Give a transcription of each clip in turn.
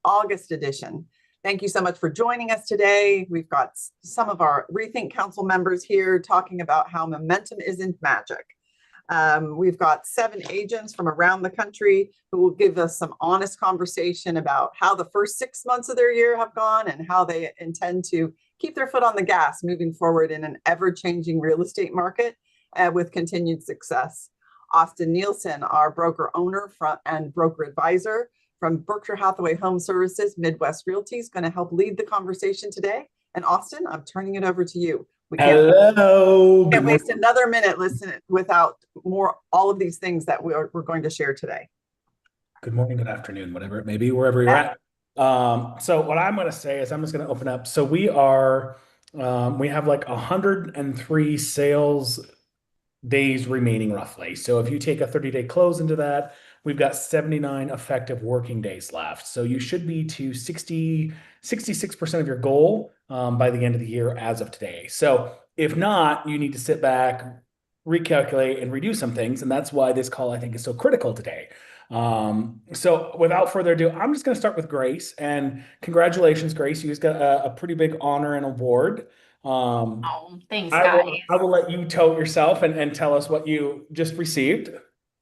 August edition. Thank you so much for joining us today. We've got some of our Rethink Council members here talking about how momentum isn't magic. We've got 7 agents from around the country who will give us some honest conversation about how the first 6 months of their year have gone and how they intend to keep their foot on the gas moving forward in an ever-changing real estate market with continued success. Austin Nielsen, our broker owner and broker advisor from Berkshire Hathaway Home Services, Midwest Realty, is going to help lead the conversation today. And Austin, I'm turning it over to you. We can't waste another minute listening without all of these things that we're going to share today. Good morning, good afternoon, whatever it may be, wherever you're at. So what I'm going to say is I'm just going to open up. So we have like 103 sales days remaining roughly. So if you take a 30-day close into that, we've got 79 effective working days left. So you should be to 66% of your goal by the end of the year as of today. So if not, you need to sit back, recalculate, and redo some things. And that's why this call, I think, is so critical today. So without further ado, I'm just going to start with Grace. And congratulations, Grace. You just got a pretty big honor and award. Thanks, guys. I will let you tell yourself and tell us what you just received.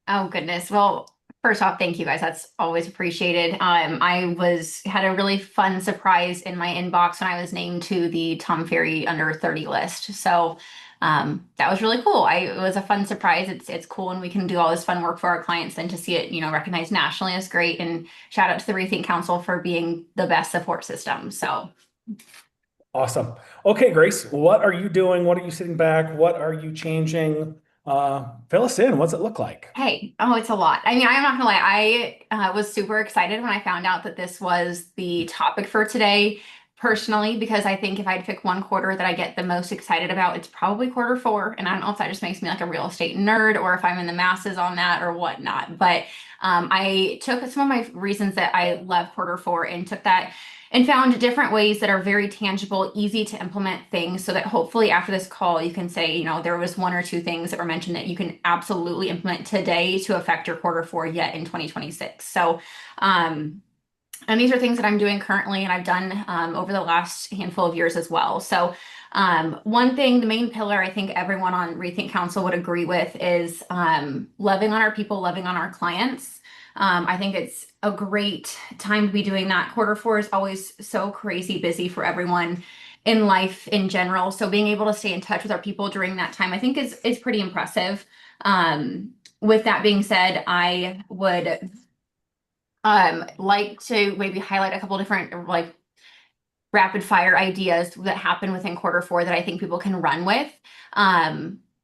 Oh, goodness. Well, first off, thank you guys. That's always appreciated. I had a really fun surprise in my inbox when I was named to the Tom Ferry under 30 list. So that was really cool. It was a fun surprise. It's cool when we can do all this fun work for our clients, and to see it, recognized nationally is great. And shout out to the Rethink Council for being the best support system. So awesome. Okay, Grace, what are you doing? What are you sitting back? What are you changing? Fill us in. What's it look like? Hey, it's a lot. I mean, I'm not gonna lie. I was super excited when I found out that this was the topic for today, personally, because I think if I had to pick one quarter that I get the most excited about, it's probably quarter 4. And I don't know if that just makes me like a real estate nerd or if I'm in the masses on that or whatnot. But I took some of my reasons that I love quarter 4 and took that and found different ways that are very tangible, easy to implement things, so that hopefully after this call, you can say, there was 1 or 2 things that were mentioned that you can absolutely implement today to affect your quarter 4 yet in 2026. So, and these are things that I'm doing currently and I've done over the last handful of years as well. So one thing, the main pillar I think everyone on Rethink Council would agree with is loving on our people, loving on our clients. I think it's a great time to be doing that. Quarter 4 is always so crazy busy for everyone in life in general. So being able to stay in touch with our people during that time, I think is pretty impressive. With that being said, I would like to maybe highlight a couple different like rapid fire ideas that happen within quarter 4 that I think people can run with.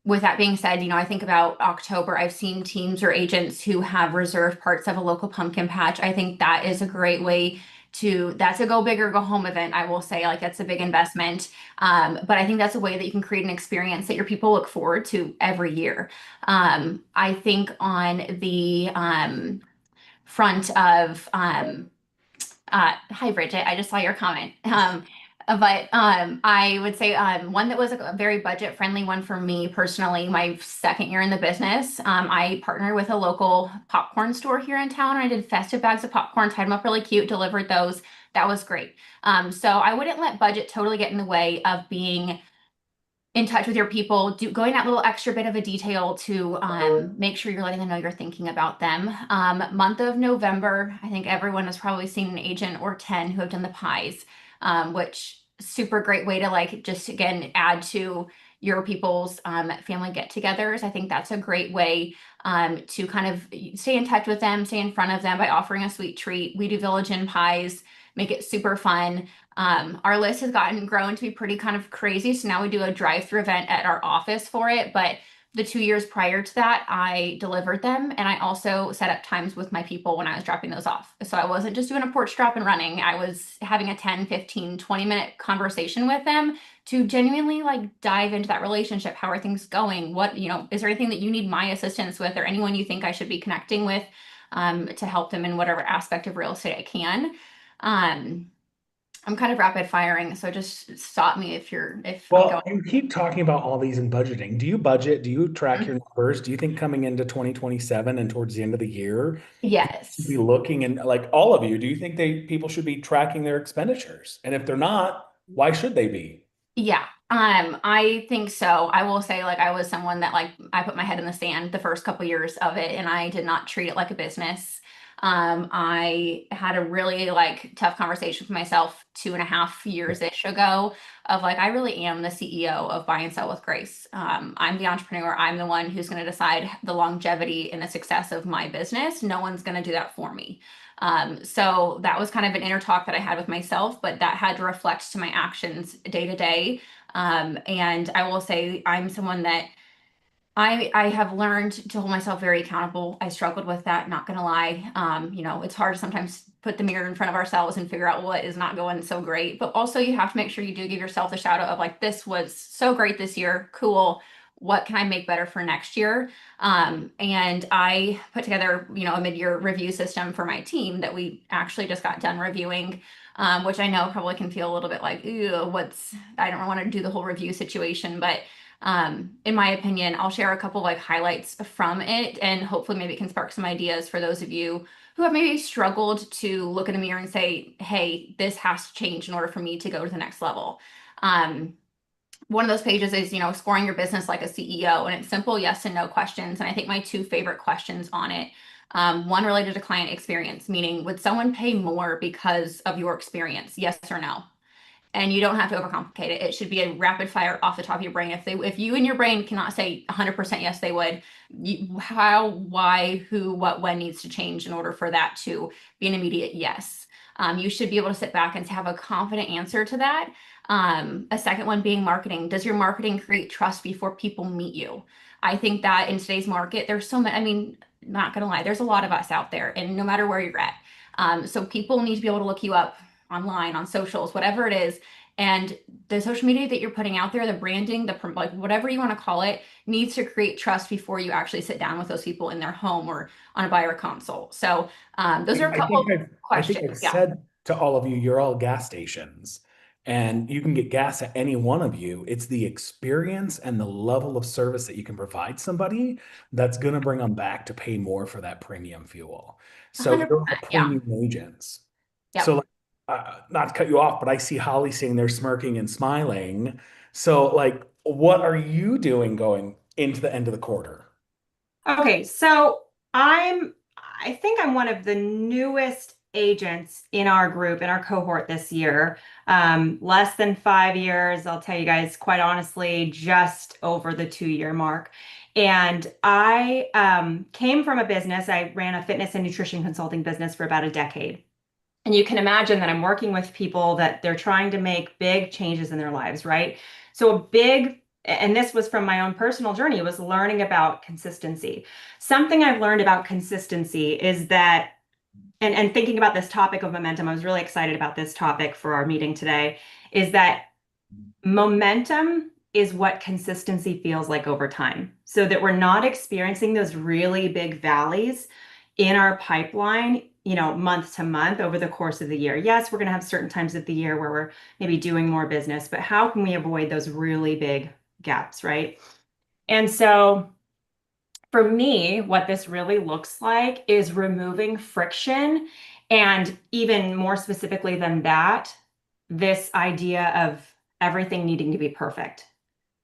With that being said, I think about October, I've seen teams or agents who have reserved parts of a local pumpkin patch. I think that is a great way that's a go big or go home event. I will say, like, that's a big investment. But I think that's a way that you can create an experience that your people look forward to every year. I think on the front of, hi, Bridget, I just saw your comment. But I would say one that was a very budget friendly one for me personally, my 2nd year in the business, I partnered with a local popcorn store here in town. And I did festive bags of popcorn, tied them up really cute, delivered those. That was great. So I wouldn't let budget totally get in the way of being in touch with your people, going that little extra bit of a detail to make sure you're letting them know you're thinking about them. Month of November, I think everyone has probably seen an agent or 10 who have done the pies, which super great way to like just again add to your people's family get-togethers. I think that's a great way to kind of stay in touch with them, stay in front of them by offering a sweet treat. We do Village Inn pies, make it super fun. Our list has grown to be pretty kind of crazy. So now we do a drive-through event at our office for it. But the 2 years prior to that, I delivered them. And I also set up times with my people when I was dropping those off. So I wasn't just doing a porch drop and running. I was having a 10, 15, 20-minute conversation with them to genuinely like dive into that relationship. How are things going? What, is there anything that you need my assistance with, or anyone you think I should be connecting with to help them in whatever aspect of real estate I can? I'm kind of rapid firing, so just stop me if I'm Well, going. you keep talking about all these in budgeting. Do you budget? Do you track Mhm. your numbers? Do you think coming into 2027 and towards the end of the year, be Yes. looking and like all of you, do you think people should be tracking their expenditures? And if they're not, why should they be? Yeah, I think so. I will say, like, I was someone that, like, I put my head in the sand the first couple years of it, and I did not treat it like a business. I had a really like tough conversation with myself 2.5 years-ish ago of like, I really am the CEO of Buy and Sell with Grace. I'm the entrepreneur. I'm the one who's going to decide the longevity and the success of my business. No one's going to do that for me. So that was kind of an inner talk that I had with myself, but that had to reflect to my actions day to day. And I will say I'm someone that I have learned to hold myself very accountable. I struggled with that, not gonna lie. It's hard to sometimes put the mirror in front of ourselves and figure out what is not going so great. But also you have to make sure you do give yourself the shout out of like, this was so great this year. Cool. What can I make better for next year? And I put together, a mid-year review system for my team that we actually just got done reviewing. Which I know probably can feel a little bit like, ew, I don't want to do the whole review situation, but in my opinion, I'll share a couple like highlights from it and hopefully maybe it can spark some ideas for those of you who have maybe struggled to look in the mirror and say, hey, this has to change in order for me to go to the next level. Um, One of those pages is, scoring your business like a CEO, and it's simple yes and no questions. And I think my two favorite questions on it, one related to client experience, meaning would someone pay more because of your experience? Yes or no? And you don't have to overcomplicate it. It should be a rapid fire off the top of your brain. If you and your brain cannot say 100% yes, they would. How, why, who, what, when needs to change in order for that to be an immediate yes. You should be able to sit back and have a confident answer to that. A second one being marketing. Does your marketing create trust before people meet you? I think that in today's market, there's so many. I mean, not gonna lie, there's a lot of us out there, and no matter where you're at. So people need to be able to look you up online, on socials, whatever it is. And the social media that you're putting out there, the branding, like whatever you want to call it, needs to create trust before you actually sit down with those people in their home or on a buyer consult. So those are a I think couple I think questions. I've Yeah, said to all of you, you're all gas stations, and you can get gas at any one of you. It's the experience and the level of service that you can provide somebody that's going to bring them back to pay more for that premium fuel. So 100%. you're all Yeah. premium agents. So, Yep. like, not to cut you off, but I see Holly sitting there smirking and smiling. So, like, what are you doing going into the end of the quarter? Okay, so I think I'm one of the newest agents in our group, in our cohort this year. Less than 5 years, I'll tell you guys quite honestly, just over the 2 year mark. And I came from a business, I ran a fitness and nutrition consulting business for about a decade. And you can imagine that I'm working with people that they're trying to make big changes in their lives, right? So a big, and this was from my own personal journey, was learning about consistency. Something I've learned about consistency is that, and thinking about this topic of momentum, I was really excited about this topic for our meeting today, is that momentum is what consistency feels like over time. So that we're not experiencing those really big valleys in our pipeline, month to month over the course of the year. Yes, we're going to have certain times of the year where we're maybe doing more business, but how can we avoid those really big gaps, right? And so for me, what this really looks like is removing friction, and even more specifically than that, this idea of everything needing to be perfect.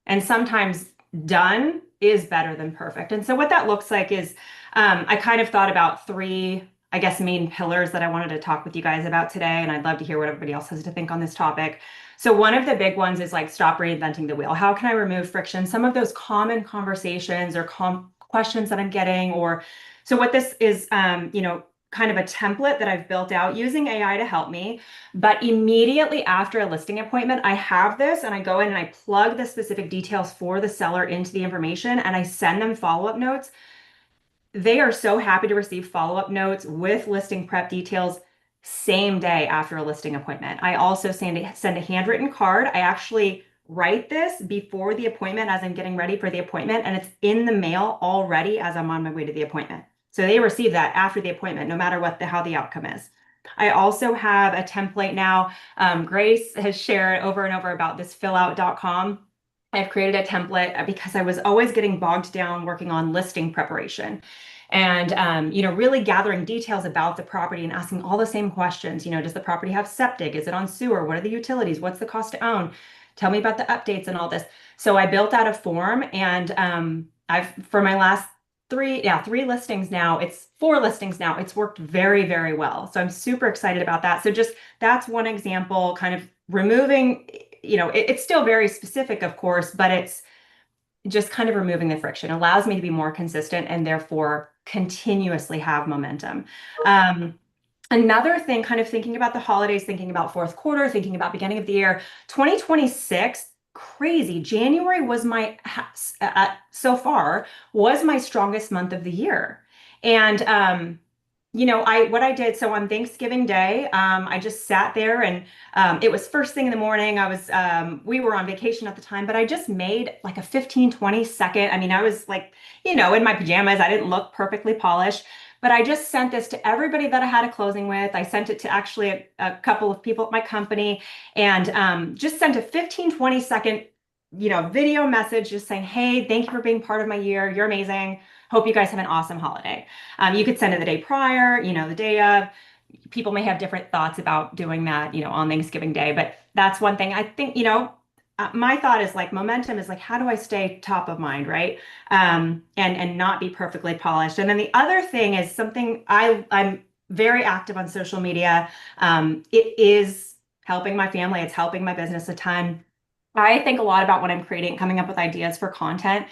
And sometimes done is better than perfect. And so what that looks like is I kind of thought about three, I guess, main pillars that I wanted to talk with you guys about today. And I'd love to hear what everybody else has to think on this topic. So one of the big ones is like stop reinventing the wheel. How can I remove friction? Some of those common conversations or questions that I'm getting, or so what this is, kind of a template that I've built out using AI to help me. But immediately after a listing appointment, I have this and I go in and I plug the specific details for the seller into the information and I send them follow-up notes. They are so happy to receive follow-up notes with listing prep details same day after a listing appointment. I also send a handwritten card. I actually write this before the appointment as I'm getting ready for the appointment, and it's in the mail already as I'm on my way to the appointment. So they receive that after the appointment, no matter how the outcome is. I also have a template now. Grace has shared over and over about this fillout.com. I've created a template because I was always getting bogged down working on listing preparation and really gathering details about the property and asking all the same questions. Does the property have septic? Is it on sewer? What are the utilities? What's the cost to own? Tell me about the updates and all this. So I built out a form, and I've for my last three listings now. It's 4 listings now. It's worked very, very well. So I'm super excited about that. So just that's one example, kind of removing, it's still very specific, of course, but it's just kind of removing the friction. Allows me to be more consistent and therefore continuously have momentum. Another thing, kind of thinking about the holidays, thinking about fourth quarter, thinking about beginning of the year, 2026, crazy. January was so far was my strongest month of the year. And what I did, so on Thanksgiving Day, I just sat there and it was first thing in the morning. We were on vacation at the time, but I just made like a 15-20 second. I mean, I was like, in my pajamas. I didn't look perfectly polished, but I just sent this to everybody that I had a closing with. I sent it to actually a couple of people at my company, and just sent a 15-20 second, video message just saying, hey, thank you for being part of my year. You're amazing. Hope you guys have an awesome holiday. You could send it the day prior, the day of. People may have different thoughts about doing that, on Thanksgiving Day, but that's one thing I think, my thought is like momentum is like, how do I stay top of mind, right? And not be perfectly polished. And then the other thing is something I'm very active on social media. It is helping my family. It's helping my business a ton. I think a lot about when I'm creating, coming up with ideas for content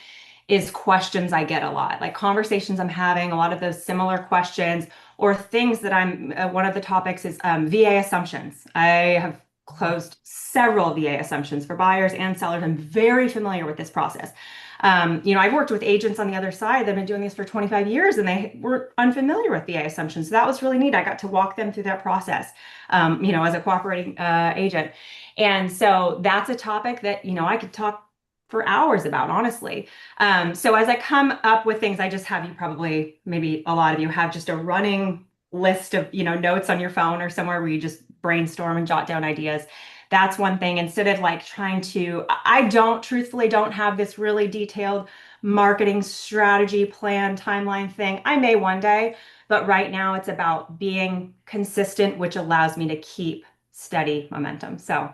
is questions I get a lot, like conversations I'm having, a lot of those similar questions or things that one of the topics is VA assumptions. I have closed several VA assumptions for buyers and sellers. I'm very familiar with this process. I've worked with agents on the other side that have been doing this for 25 years and they were unfamiliar with VA assumptions. So that was really neat. I got to walk them through that process, as a cooperating agent. And so that's a topic that, I could talk for hours about, honestly. So as I come up with things, I just have you probably, maybe a lot of you have just a running list of, notes on your phone or somewhere where you just brainstorm and jot down ideas. That's one thing. Instead of like I truthfully don't have this really detailed marketing strategy plan timeline thing. I may one day, but right now it's about being consistent, which allows me to keep steady momentum. So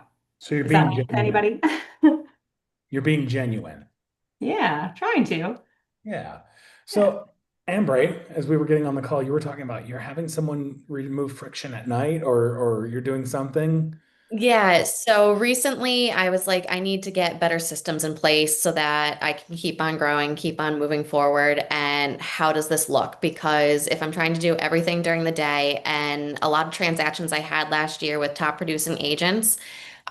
you're does that being make sense to genuine. anybody? You're being genuine. Yeah, trying to. Yeah. So, Ambre, as we were getting on the call, you were talking about you're having someone remove friction at night or you're doing something. Yeah, so recently I was like, I need to get better systems in place so that I can keep on growing, keep on moving forward. And how does this look? Because if I'm trying to do everything during the day and a lot of transactions I had last year with top producing agents,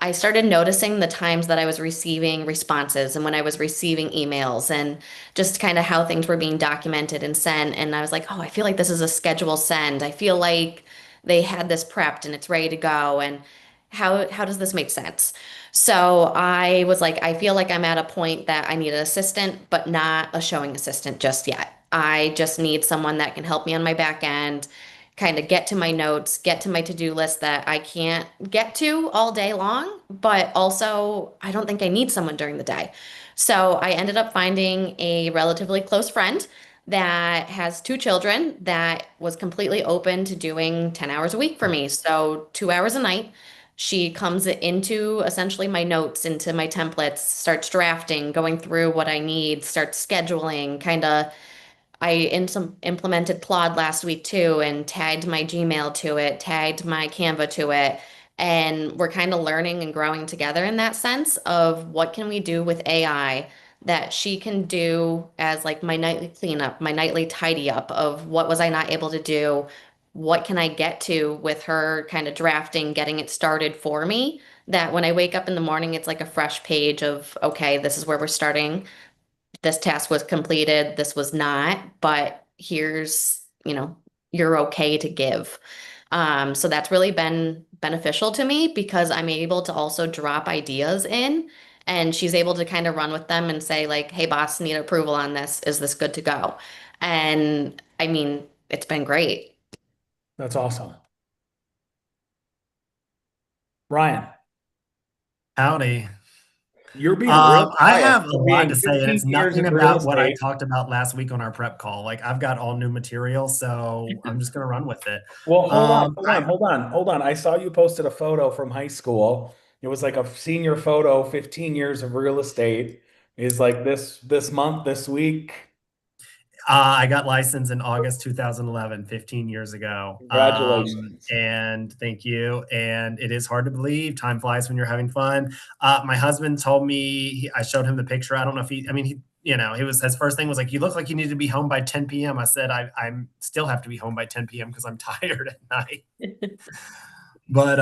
I started noticing the times that I was receiving responses and when I was receiving emails and just kind of how things were being documented and sent. And I was like, oh, I feel like this is a schedule send. I feel like they had this prepped and it's ready to go. And how does this make sense? So I was like, I feel like I'm at a point that I need an assistant, but not a showing assistant just yet. I just need someone that can help me on my back end, kind of get to my notes, get to my to-do list that I can't get to all day long, but also I don't think I need someone during the day. So I ended up finding a relatively close friend that has 2 children that was completely open to doing 10 hours a week for me. So 2 hours a night. She comes into essentially my notes, into my templates, starts drafting, going through what I need, starts scheduling, kind of. Implemented Plod last week too and tagged my Gmail to it, tagged my Canva to it. And we're kind of learning and growing together in that sense of what can we do with AI that she can do as like my nightly cleanup, my nightly tidy up of what was I not able to do, what can I get to with her kind of drafting, getting it started for me, that when I wake up in the morning, it's like a fresh page of, okay, this is where we're starting. This task was completed, this was not, but here's, you're okay to give. So that's really been beneficial to me because I'm able to also drop ideas in and she's able to kind of run with them and say like, hey boss, need approval on this. Is this good to go? And I mean, it's been great. That's awesome. Brian, Howdy. you're being real I quiet have a for lot being to say, and 15 it's years nothing in real about what I estate. talked about last week on our prep call. Like I've got all new material, so I'm just gonna run with it. Well, Um, hold on. I saw you posted a photo from high school. It was like a senior photo, 15 years of real estate is like this month, this week. I got licensed in August 2011, 15 years ago. Congratulations. And thank you. And it is hard to believe. Time flies when you're having fun. My husband told me, I showed him the picture. I don't know if he was, his first thing was like, you look like you need to be home by 10 p.m. I said, I'm still have to be home by 10 p.m. because I'm tired at night. But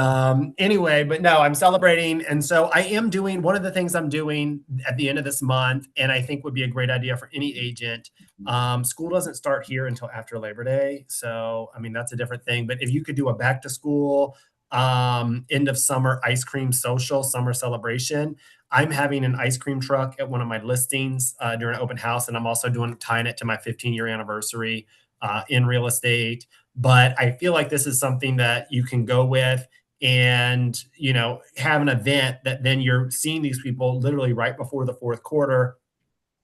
anyway, but no, I'm celebrating. And so I am doing one of the things I'm doing at the end of this month, and I think would be a great idea for any agent. School doesn't start here until after Labor Day. So, I mean, that's a different thing. But if you could do a back to school, end of summer ice cream social, summer celebration, I'm having an ice cream truck at one of my listings during an open house. And I'm also tying it to my 15-year anniversary in real estate. But I feel like this is something that you can go with and, have an event that then you're seeing these people literally right before the fourth quarter.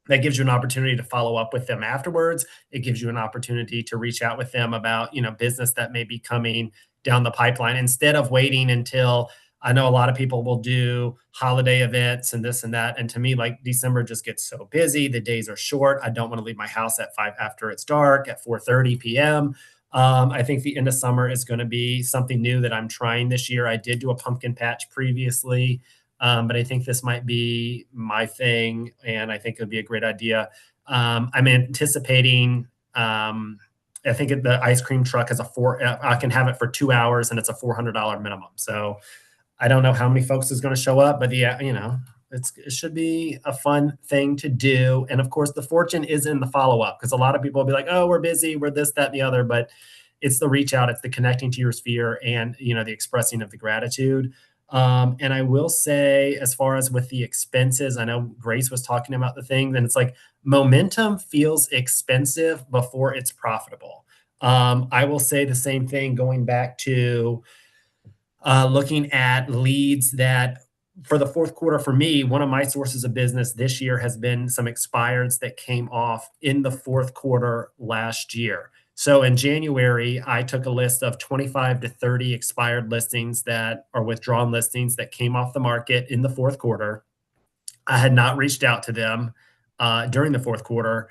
That gives you an opportunity to follow up with them afterwards. It gives you an opportunity to reach out with them about, business that may be coming down the pipeline instead of waiting until. I know a lot of people will do holiday events and this and that. And to me, like December just gets so busy. The days are short. I don't want to leave my house at 5 after it's dark at 4:30 p.m. I think the end of summer is going to be something new that I'm trying this year. I did do a pumpkin patch previously, but I think this might be my thing, and I think it would be a great idea. I'm anticipating. I think the ice cream truck has I can have it for 2 hours, and it's a $400 minimum. So I don't know how many folks is going to show up, but it should be a fun thing to do. And of course, the fortune is in the follow up because a lot of people will be like, "Oh, we're busy, we're this, that, and the other," but it's the reach out, it's the connecting to your sphere, and the expressing of the gratitude. And I will say, as far as with the expenses, I know Grace was talking about the thing, then it's like momentum feels expensive before it's profitable. I will say the same thing going back to looking at leads that for the fourth quarter for me, one of my sources of business this year has been some expireds that came off in the fourth quarter last year. So in January, I took a list of 25 to 30 expired listings that are withdrawn listings that came off the market in the fourth quarter. I had not reached out to them during the fourth quarter.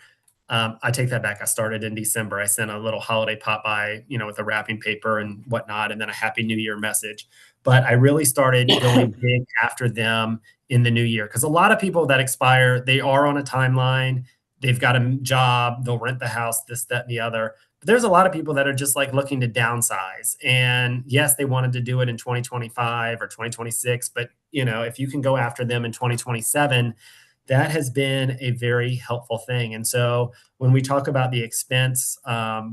I take that back. I started in December. I sent a little holiday pop by, with a wrapping paper and whatnot, and then a Happy New Year message. But I really started going big after them in the new year because a lot of people that expire, they are on a timeline. They've got a job. They'll rent the house, this, that, and the other. But there's a lot of people that are just like looking to downsize. And yes, they wanted to do it in 2025 or 2026. But, if you can go after them in 2027, that has been a very helpful thing. And so when we talk about the expense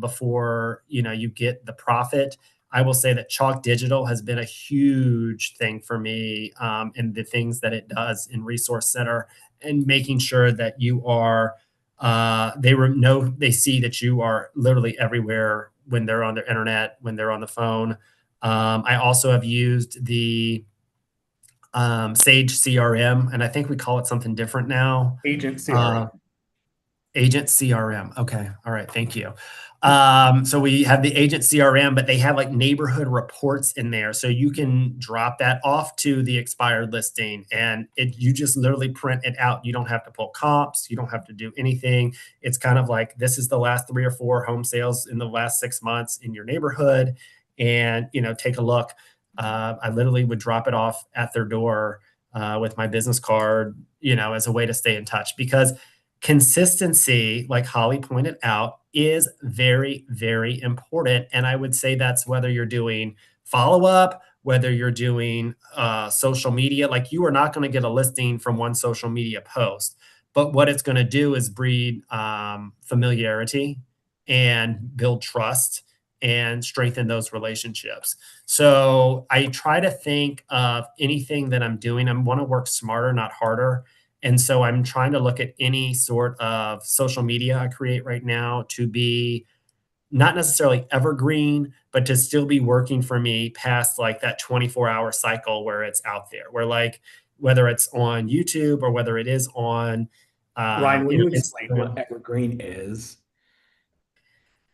before you get the profit, I will say that Chalk Digital has been a huge thing for me in the things that it does in Resource Center and making sure that you are they see that you are literally everywhere when they're on their internet, when they're on the phone. I also have used the Sage CRM, and I think we call it something different now. Agent CRM. Agent CRM. Okay. All right. Thank you. So we have the agent CRM, but they have like neighborhood reports in there. So you can drop that off to the expired listing and you just literally print it out. You don't have to pull comps. You don't have to do anything. It's kind of like, this is the last 3 or 4 home sales in the last 6 months in your neighborhood. And, take a look. I literally would drop it off at their door with my business card, as a way to stay in touch because consistency, like Holly pointed out, is very, very important. And I would say that's whether you're doing follow-up, whether you're doing social media. Like you are not going to get a listing from one social media post, but what it's going to do is breed familiarity and build trust and strengthen those relationships. So I try to think of anything that I'm doing. I want to work smarter, not harder. And so I'm trying to look at any sort of social media I create right now to be not necessarily evergreen, but to still be working for me past like that 24-hour cycle where it's out there, where like whether it's on YouTube or whether it is on Ryan, will you explain Instagram. what evergreen is?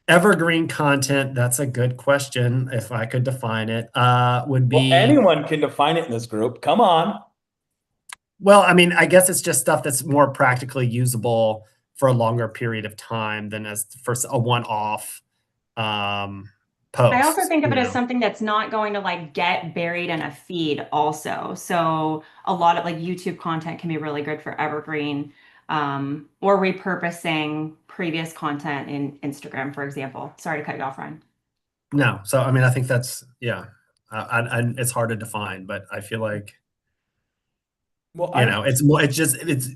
Evergreen content, that's a good question. If I could define it, would Well, be, anyone can define it in this group. Come on. well, I mean, I guess it's just stuff that's more practically usable for a longer period of time than as for a one-off post. I also think of it as something that's not going to like get buried in a feed also. So a lot of like YouTube content can be really good for evergreen, or repurposing previous content in Instagram, for example. Sorry to cut you off, Ryan. No, so I mean, I think that's, yeah, it's hard to define, but I feel like, Well, you know, it's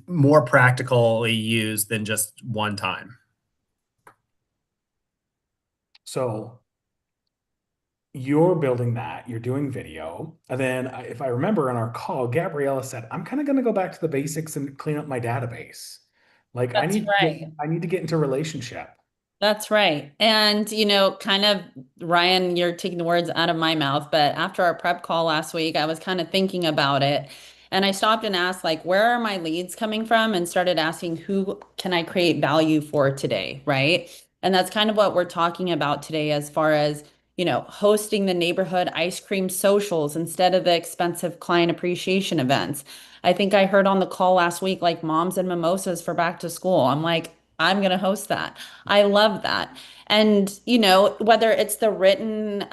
more practically used than just one time. So you're building that, you're doing video. And then if I remember in our call, Gabriella said, I'm kind of going to go back to the basics and clean up my database. Like I That's need right. I need to get into relationship. That's right. And, you know, kind of, Ryan, you're taking the words out of my mouth, but after our prep call last week, I was kind of thinking about it. And I stopped and asked, like, where are my leads coming from? And started asking, who can I create value for today? Right. And that's kind of what we're talking about today, as far as, you know, hosting the neighborhood ice cream socials instead of the expensive client appreciation events. I think I heard on the call last week, like moms and mimosas for back to school. I'm like, I'm going to host that. I love that. And, you know, whether it's the written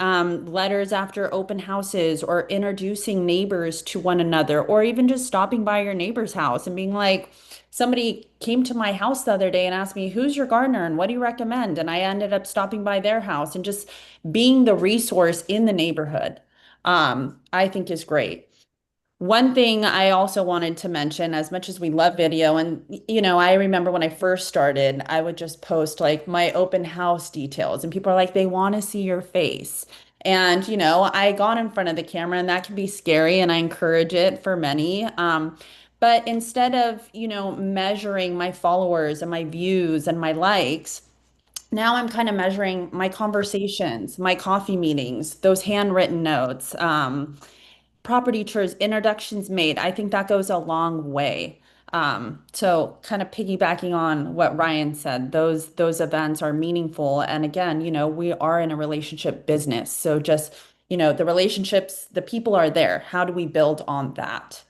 letters after open houses, or introducing neighbors to one another, or even just stopping by your neighbor's house and being like, somebody came to my house the other day and asked me, who's your gardener and what do you recommend? And I ended up stopping by their house and just being the resource in the neighborhood, I think is great. One thing I also wanted to mention, as much as we love video, and you know, I remember when I first started, I would just post like my open house details, and people are like, they want to see your face. And you know, I got in front of the camera, and that can be scary, and I encourage it for many. But instead of, you know, measuring my followers and my views and my likes, now I'm kind of measuring my conversations, my coffee meetings, those handwritten notes. Property tours, introductions made. I think that goes a long way. So kind of piggybacking on what Ryan said, those events are meaningful. And again, you know, we are in a relationship business. So just, you know, the relationships, the people are there. How do we build on that?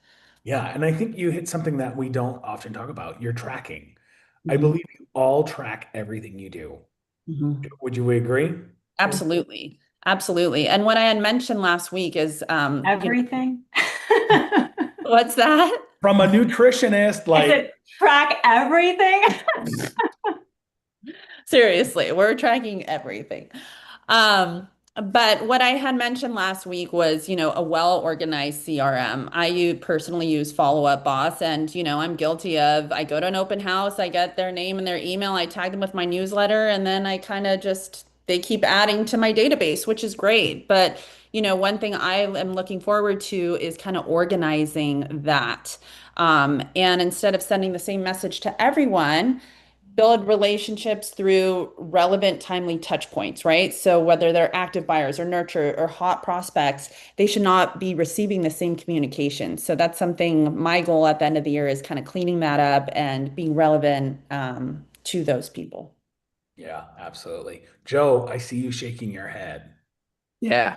Yeah. And I think you hit something that we don't often talk about. You're tracking. I Mhm. believe you all track everything you do. Mhm. Would you agree? Absolutely. Absolutely. And what I had mentioned last week is, you know, Everything. what's that? From a nutritionist, I like, said, track everything. Seriously, we're tracking everything. Um, but what I had mentioned last week was, you know, a well-organized CRM. Personally use Follow Up Boss, and you know, I'm guilty of. I go to an open house, I get their name and their email, I tag them with my newsletter, and then I kind of just they keep adding to my database, which is great. But you know, one thing I am looking forward to is kind of organizing that. And instead of sending the same message to everyone, build relationships through relevant, timely touch points, right? So whether they're active buyers or nurture or hot prospects, they should not be receiving the same communication. So that's something my goal at the end of the year is kind of cleaning that up and being relevant to those people. yeah, absolutely. Joe, I see you shaking your head. Yeah,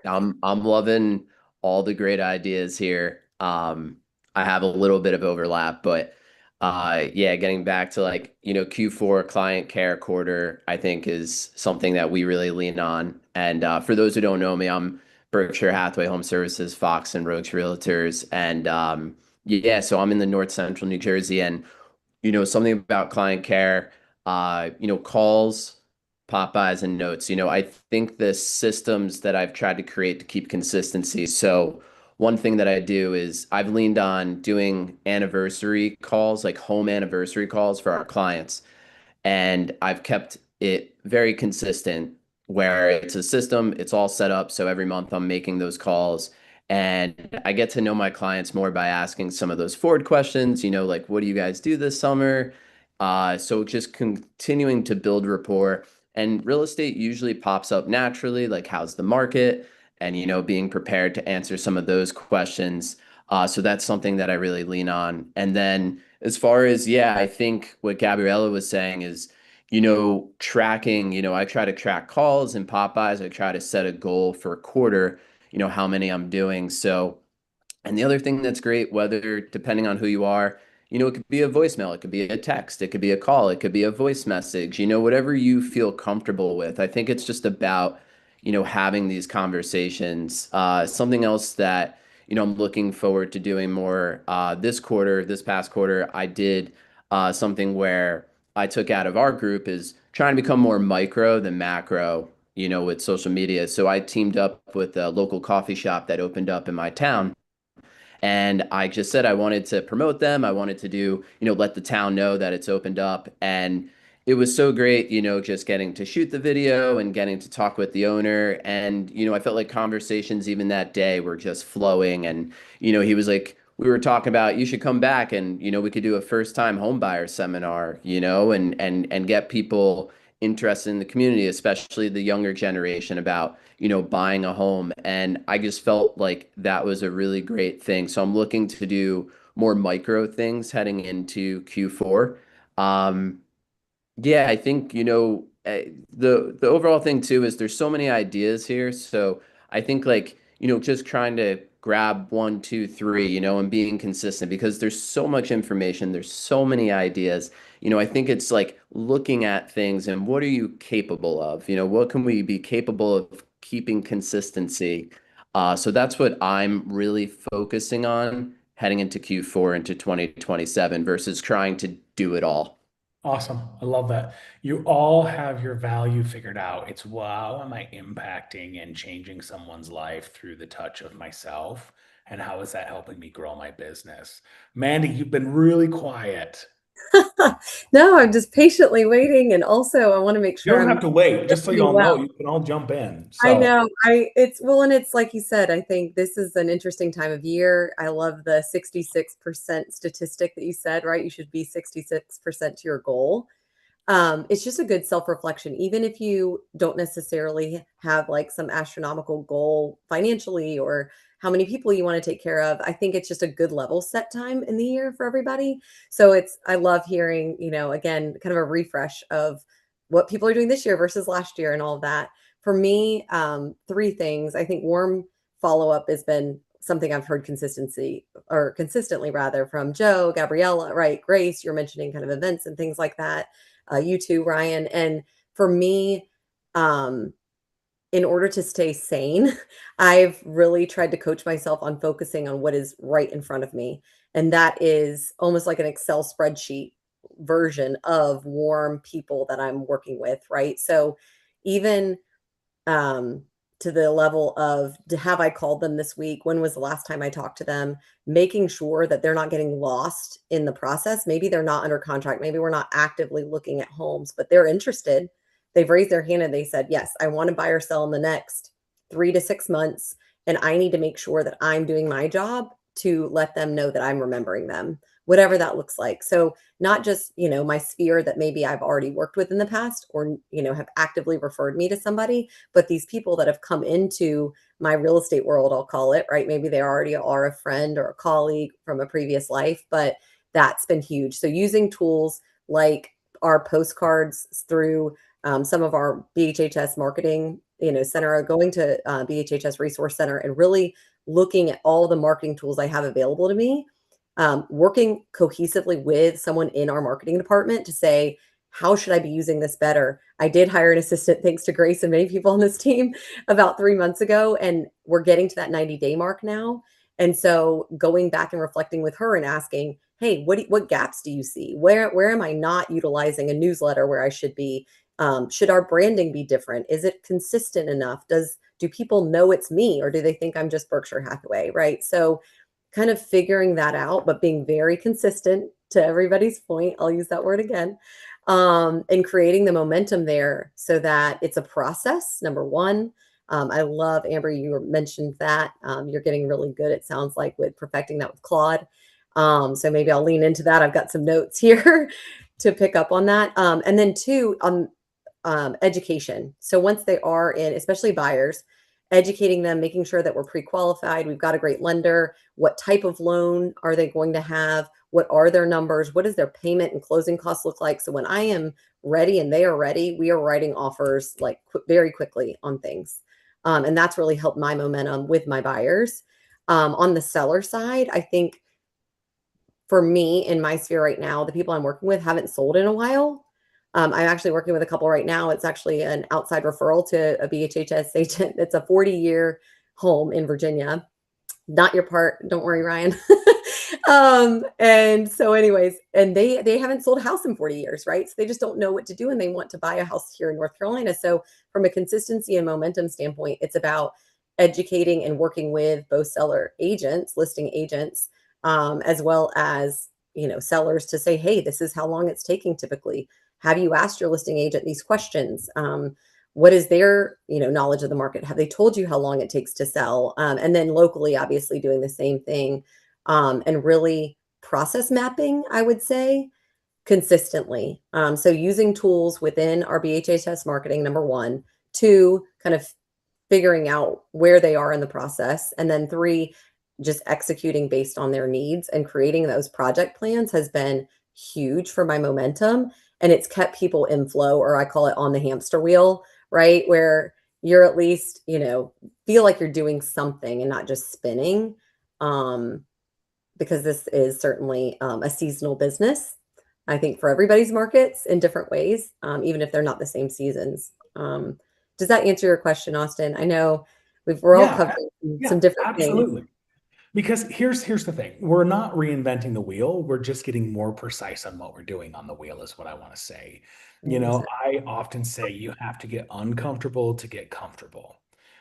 I'm loving all the great ideas here. I have a little bit of overlap, but yeah, getting back to like, you know, Q4 client care quarter, I think is something that we really lean on. And for those who don't know me, I'm Berkshire Hathaway Home Services, Fox and Rogues Realtors, and yeah, so I'm in the North Central New Jersey, and you know, something about client care, you know, calls, Popeyes, and notes. You know, I think the systems that I've tried to create to keep consistency. So, one thing that I do is I've leaned on doing anniversary calls, like home anniversary calls for our clients. And I've kept it very consistent where it's a system, it's all set up. So every month I'm making those calls, and I get to know my clients more by asking some of those forward questions, you know, like, what do you guys do this summer? So just continuing to build rapport. And real estate usually pops up naturally, like how's the market? And, being prepared to answer some of those questions. So that's something that I really lean on. And then as far as, yeah, I think what Gabriella was saying is, tracking, I try to track calls and pop-bys. I try to set a goal for a quarter, how many I'm doing. So, and the other thing that's great, whether depending on who you are, it could be a voicemail, it could be a text, it could be a call, it could be a voice message, whatever you feel comfortable with. I think it's just about, having these conversations. Something else that, I'm looking forward to doing more this past quarter, I did something where I took out of our group is trying to become more micro than macro, with social media. So I teamed up with a local coffee shop that opened up in my town. And I just said I wanted to promote them. I wanted to do, let the town know that it's opened up. And it was so great, just getting to shoot the video and getting to talk with the owner. And, I felt like conversations even that day were just flowing. And, he was like, we were talking about you should come back and, we could do a first time home buyer seminar, and get people interested in the community, especially the younger generation about, buying a home. And I just felt like that was a really great thing. So I'm looking to do more micro things heading into Q4. Yeah, I think, the overall thing too is there's so many ideas here. So I think like, just trying to grab one, two, three, and being consistent because there's so much information, there's so many ideas. I think it's like looking at things and what are you capable of? What can we be capable of keeping consistency? So that's what I'm really focusing on heading into Q4 into 2027 versus trying to do it all. Awesome. I love that. You all have your value figured out. It's how am I impacting and changing someone's life through the touch of myself? And how is that helping me grow my business? Mandy, you've been really quiet. No, I'm just patiently waiting. And also I want to make You sure don't I'm have to wait, just so you listening all know, well. you can all jump in. I So know. And it's like you said, I think this is an interesting time of year. I love the 66% statistic that you said, right? You should be 66% to your goal. It's just a good self-reflection, even if you don't necessarily have like some astronomical goal financially or how many people you want to take care of. I think it's just a good level set time in the year for everybody. So I love hearing, again, kind of a refresh of what people are doing this year versus last year and all of that. For me, three things. I think warm follow-up has been something I've heard consistently rather from Joe, Gabriella, right? Grace, you're mentioning kind of events and things like that. You too, Ryan. And for me, in order to stay sane, I've really tried to coach myself on focusing on what is right in front of me. And that is almost like an Excel spreadsheet version of warm people that I'm working with, right? So even to the level of have I called them this week? When was the last time I talked to them? Making sure that they're not getting lost in the process. Maybe they're not under contract. Maybe we're not actively looking at homes, but they're interested. They've raised their hand and they said, yes, I want to buy or sell in the next 3 to 6 months. And I need to make sure that I'm doing my job to let them know that I'm remembering them, whatever that looks like. So not just, my sphere that maybe I've already worked with in the past or, have actively referred me to somebody, but these people that have come into my real estate world, I'll call it, right? Maybe they already are a friend or a colleague from a previous life, but that's been huge. So using tools like our postcards through some of our BHHS marketing, center, going to BHHS Resource Center and really looking at all the marketing tools I have available to me, working cohesively with someone in our marketing department to say, how should I be using this better? I did hire an assistant, thanks to Grace and many people on this team about 3 months ago. And we're getting to that 90-day mark now. And so going back and reflecting with her and asking, hey, what gaps do you see? Where am I not utilizing a newsletter where I should be? Should our branding be different? Is it consistent enough? Do people know it's me or do they think I'm just Berkshire Hathaway, right? So kind of figuring that out, but being very consistent to everybody's point. I'll use that word again. And creating the momentum there so that it's a process, number one. I love, Amber, you mentioned that. You're getting really good, it sounds like, with perfecting that with Claude. So maybe I'll lean into that. I've got some notes here to pick up on that. And then two, education. So once they are in, especially buyers, educating them, making sure that we're pre-qualified, we've got a great lender, what type of loan are they going to have, what are their numbers, what does their payment and closing costs look like. So when I am ready and they are ready, we are writing offers like very quickly on things. And that's really helped my momentum with my buyers. On the seller side, I think for me in my sphere right now, the people I'm working with haven't sold in a while. I'm actually working with a couple right now. It's actually an outside referral to a BHHS agent. It's a 40-year home in Virginia. Not your part. Don't worry, Ryan. And so anyways, and they haven't sold a house in 40 years, right? So they just don't know what to do and they want to buy a house here in North Carolina. So from a consistency and momentum standpoint, it's about educating and working with both seller agents, listing agents, as well as, sellers to say, hey, this is how long it's taking typically. Have you asked your listing agent these questions? What is their, knowledge of the market? Have they told you how long it takes to sell? And then locally, obviously doing the same thing, and really process mapping, I would say, consistently. So using tools within our BHHS marketing, number one, two, kind of figuring out where they are in the process, and then three, just executing based on their needs and creating those project plans has been huge for my momentum. And it's kept people in flow, or I call it on the hamster wheel, right? Where you're at least, feel like you're doing something and not just spinning. Because this is certainly a seasonal business, I think, for everybody's markets in different ways, even if they're not the same seasons. Does that answer your question, Austin? I know we're all covering some different things. Absolutely. Because here's the thing. We're not reinventing the wheel. We're just getting more precise on what we're doing on the wheel is what I want to say. I often say you have to get uncomfortable to get comfortable.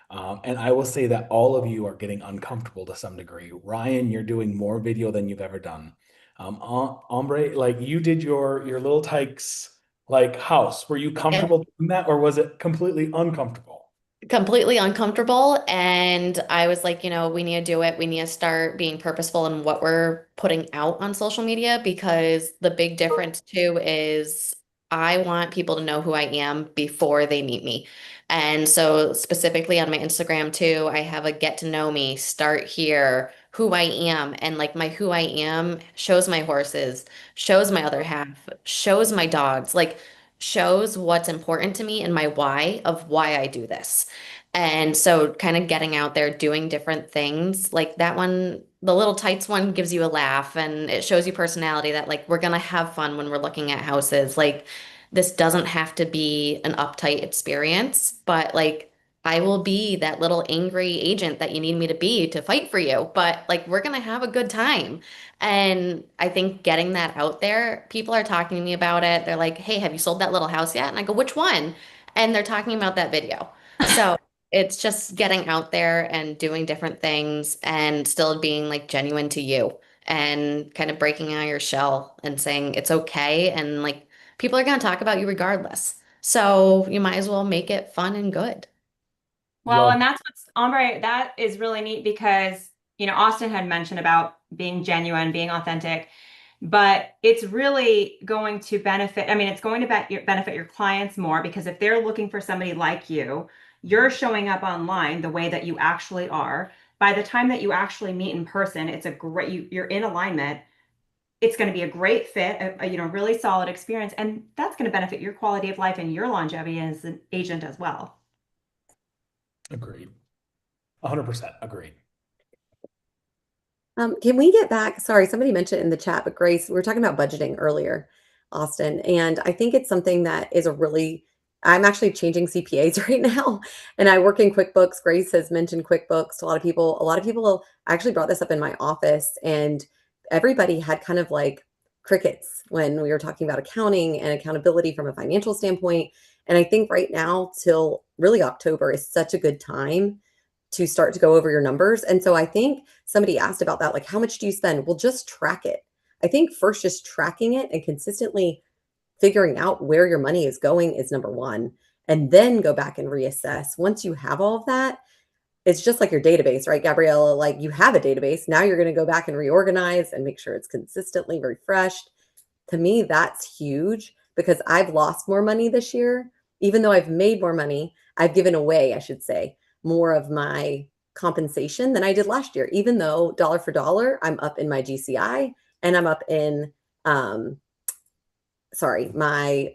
And I will say that all of you are getting uncomfortable to some degree. Ryan, you're doing more video than you've ever done. Ombre, like you did your Little Tykes like house. Were you comfortable doing that, or was it completely uncomfortable? Completely uncomfortable. And I was like, we need to do it. We need to start being purposeful in what we're putting out on social media, because the big difference too is I want people to know who I am before they meet me. And so specifically on my Instagram too, I have a get to know me, start here, who I am. And like my who I am shows my horses, shows my other half, shows my dogs, like shows what's important to me and my why of why I do this. And so kind of getting out there, doing different things like that one, the Little Tights one gives you a laugh and it shows you personality that like we're going to have fun when we're looking at houses. Like this doesn't have to be an uptight experience, but like I will be that little angry agent that you need me to be to fight for you. But like we're going to have a good time. And I think getting that out there, people are talking to me about it. They're like, hey, have you sold that little house yet? And I go, which one? And they're talking about that video. So it's just getting out there and doing different things and still being like genuine to you and kind of breaking out your shell and saying it's okay. And like people are going to talk about you regardless. So you might as well make it fun and good. Well, and that's what's Ombre, that is really neat because, Austin had mentioned about being genuine, being authentic, but it's really going to benefit. I mean, it's going to benefit your clients more because if they're looking for somebody like you, you're showing up online the way that you actually are. By the time that you actually meet in person, it's a great, you're in alignment. It's going to be a great fit, a really solid experience. And that's going to benefit your quality of life and your longevity as an agent as well. Agreed. 100% agreed. Can we get back? Sorry, somebody mentioned in the chat, but Grace, we were talking about budgeting earlier, Austin, and I think it's something that is I'm actually changing CPAs right now, and I work in QuickBooks. Grace has mentioned QuickBooks to a lot of people. A lot of people actually brought this up in my office, and everybody had kind of like crickets when we were talking about accounting and accountability from a financial standpoint. And I think right now till really October is such a good time to start to go over your numbers. And so I think somebody asked about that, like, how much do you spend? Well, just track it. I think first, just tracking it and consistently figuring out where your money is going is number one. And then go back and reassess. Once you have all of that, it's just like your database, right, Gabriella? Like you have a database. Now you're going to go back and reorganize and make sure it's consistently refreshed. To me, that's huge because I've lost more money this year even though I've made more money, I've given away, I should say, more of my compensation than I did last year, even though dollar for dollar, I'm up in my GCI and I'm up in, my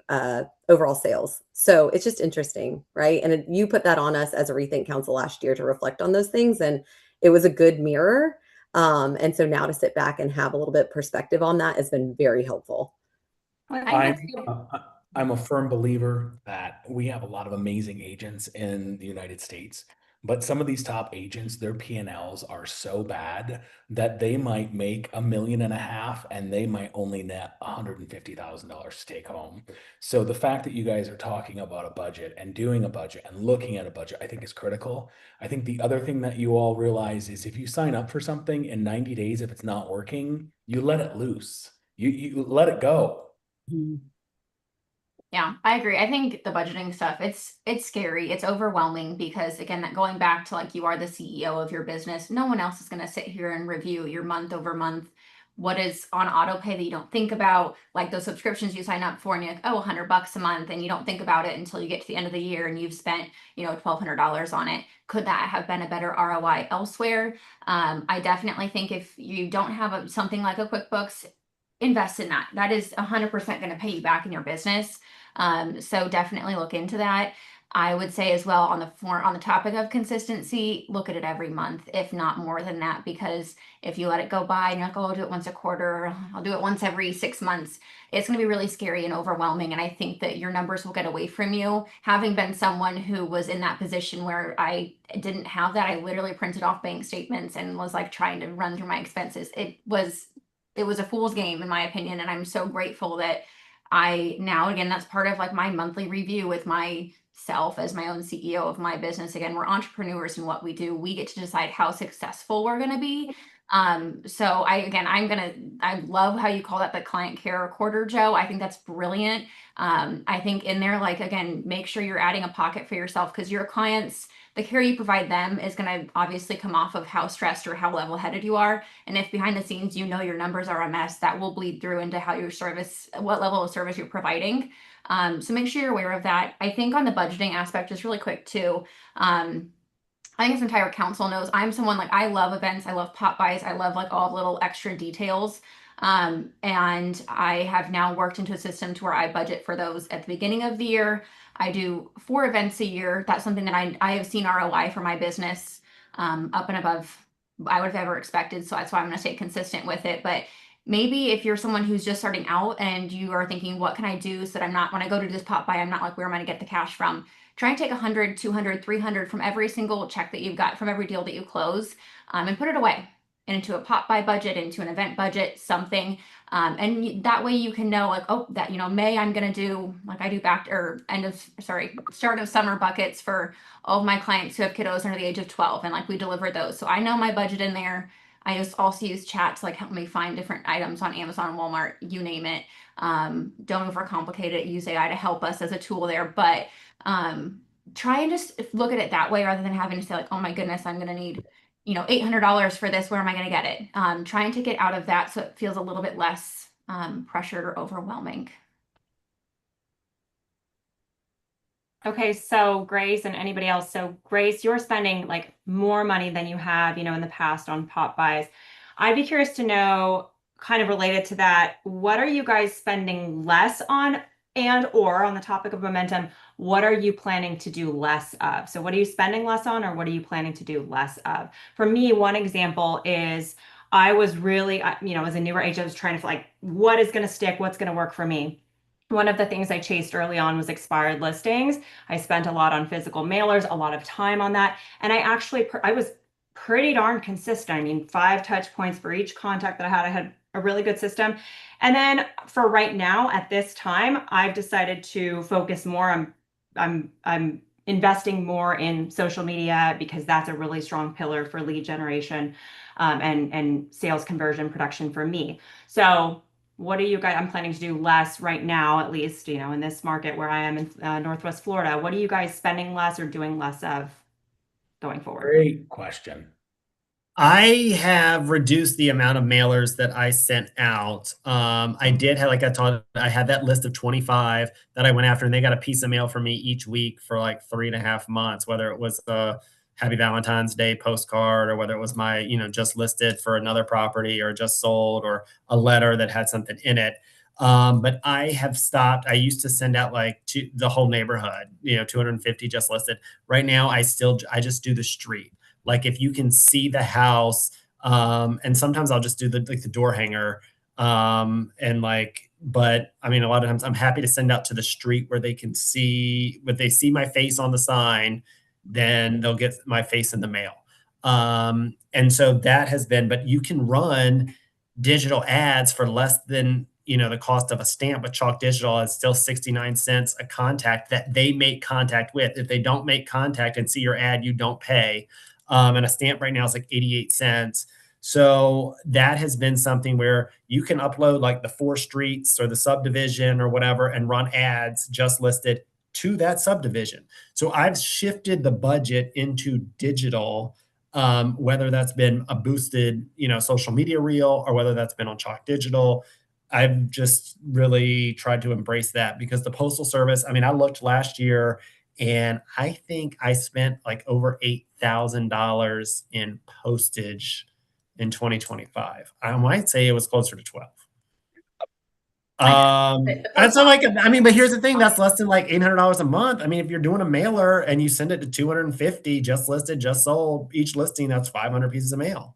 overall sales. So it's just interesting, right? And you put that on us as a Rethink Council last year to reflect on those things. And it was a good mirror. And so now to sit back and have a little bit of perspective on that has been very helpful. I'm a firm believer that we have a lot of amazing agents in the United States, but some of these top agents, their P&Ls are so bad that they might make $1.5 million and they might only net $150,000 to take home. So the fact that you guys are talking about a budget and doing a budget and looking at a budget, I think is critical. I think the other thing that you all realize is if you sign up for something in 90 days, if it's not working, you let it loose. You let it go. Yeah, I agree. I think the budgeting stuff, it's scary. It's overwhelming because again, that going back to like you are the CEO of your business, no one else is going to sit here and review your month over month what is on auto pay that you don't think about, like those subscriptions you sign up for and you're like, oh, $100 a month, and you don't think about it until you get to the end of the year and you've spent, $1,200 on it. Could that have been a better ROI elsewhere? I definitely think if you don't have something like a QuickBooks, invest in that. That is 100% going to pay you back in your business. So definitely look into that. I would say as well on the topic of consistency, look at it every month, if not more than that, because if you let it go by and you're like, oh, I'll do it once a quarter, I'll do it once every 6 months, it's going to be really scary and overwhelming. And I think that your numbers will get away from you. Having been someone who was in that position where I didn't have that, I literally printed off bank statements and was like trying to run through my expenses. It was a fool's game in my opinion. And I'm so grateful that again, that's part of like my monthly review with myself as my own CEO of my business. Again, we're entrepreneurs in what we do. We get to decide how successful we're going to be. So I love how you call that the client care quarter, Joe. I think that's brilliant. I think in there, like, again, make sure you're adding a pocket for yourself because your clients, the care you provide them is going to obviously come off of how stressed or how level-headed you are. And if behind the scenes, your numbers are a mess, that will bleed through into how what level of service you're providing. So make sure you're aware of that. I think on the budgeting aspect, just really quick too, I think this entire council knows I'm someone like I love events, I love pop buys, I love like all the little extra details. And I have now worked into a system to where I budget for those at the beginning of the year. I do 4 events a year. That's something that I have seen ROI for my business up and above I would have ever expected. So that's why I'm going to stay consistent with it. But maybe if you're someone who's just starting out and you are thinking, what can I do so that I'm not, when I go to this pop buy, I'm not like, where am I going to get the cash from? Try and take 100, 200, 300 from every single check that you've got, from every deal that you close, and put it away into a pop buy budget, into an event budget, something. And that way you can know like, oh, that, May I'm going to do like I do start of summer buckets for all of my clients who have kiddos under the age of 12. And like we deliver those. So I know my budget in there. I just also use chat to like help me find different items on Amazon, Walmart, you name it. Don't overcomplicate it. Use AI to help us as a tool there. But try and just look at it that way rather than having to say like, oh my goodness, I'm going to need $800 for this. Where am I going to get it? Try and take it out of that so it feels a little bit less pressured or overwhelming. Okay, so Grace and anybody else. So Grace, you're spending like more money than you have, in the past on pop buys. I'd be curious to know, kind of related to that, what are you guys spending less on, and or on the topic of momentum, what are you planning to do less of? So what are you spending less on, or what are you planning to do less of? For me, one example is I was really, as a newer agent, I was trying to like, what is going to stick? What's going to work for me? One of the things I chased early on was expired listings. I spent a lot on physical mailers, a lot of time on that. And I was pretty darn consistent. I mean, 5 touch points for each contact that I had. I had a really good system. And then for right now, at this time, I've decided to focus more on, I'm investing more in social media because that's a really strong pillar for lead generation and sales conversion production for me. So what are you guys, I'm planning to do less right now, at least, in this market where I am in Northwest Florida. What are you guys spending less or doing less of going forward? Great question. I have reduced the amount of mailers that I sent out. I did have, like I told, I had that list of 25 that I went after, and they got a piece of mail from me each week for like 3.5 months, whether it was a Happy Valentine's Day postcard, or whether it was my, just listed for another property, or just sold, or a letter that had something in it. But I have stopped. I used to send out like to the whole neighborhood, 250 just listed. Right now, I just do the street. Like if you can see the house, and sometimes I'll just do the door hanger, and like, but I mean, a lot of times I'm happy to send out to the street where they can see, but they see my face on the sign, then they'll get my face in the mail. And so that has been, but you can run digital ads for less than, the cost of a stamp with Chalk Digital. It's still 69 cents a contact that they make contact with. If they don't make contact and see your ad, you don't pay. And a stamp right now is like 88 cents. So that has been something where you can upload like the 4 streets or the subdivision or whatever and run ads just listed to that subdivision. So I've shifted the budget into digital, whether that's been a boosted, social media reel, or whether that's been on Chalk Digital. I've just really tried to embrace that, because the Postal Service, I mean, I looked last year and I think I spent like over $8,000 in postage in 2025. I might say it was closer to 12. That's not like, I mean, but here's the thing, that's less than like $800 a month. I mean, if you're doing a mailer and you send it to 250 just listed, just sold, each listing, that's 500 pieces of mail.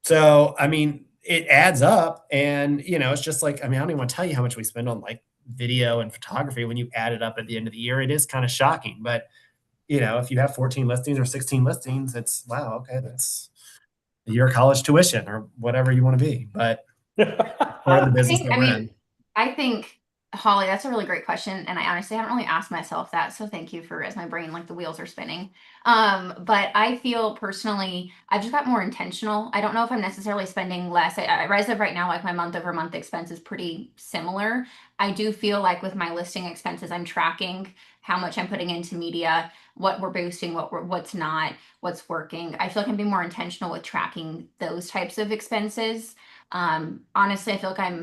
So, I mean, it adds up, and it's just like, I mean, I don't even want to tell you how much we spend on like video and photography. When you add it up at the end of the year, it is kind of shocking. But if you have 14 listings or 16 listings, it's wow, okay, that's a year of college tuition or whatever you want to be. But part of the business that we're in. I think, Holly, that's a really great question. And I honestly haven't really asked myself that. So thank you for, as my brain, like the wheels are spinning. But I feel personally, I've just got more intentional. I don't know if I'm necessarily spending less. As of right now, like my month over month expense is pretty similar. I do feel like with my listing expenses, I'm tracking how much I'm putting into media, what we're boosting, what's not, what's working. I feel like I'm being more intentional with tracking those types of expenses. Honestly, I feel like